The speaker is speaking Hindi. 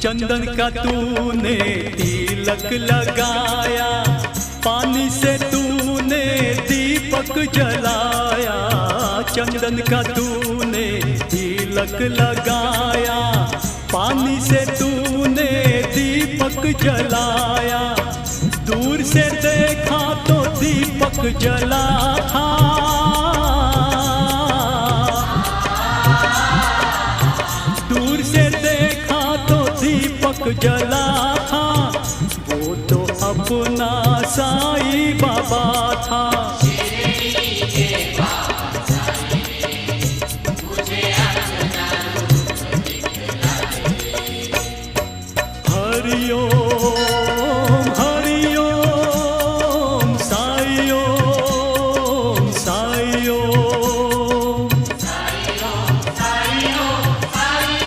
चंदन का तूने तिलक लगाया, पानी से तूने दीपक जलाया। चंदन का तूने तिलक लगाया, पानी से तूने दीपक जलाया। दूर से देखा तो दीपक जला था, दूर से देखा तो दीपक जला था। वो तो अपना साईं बाबा था।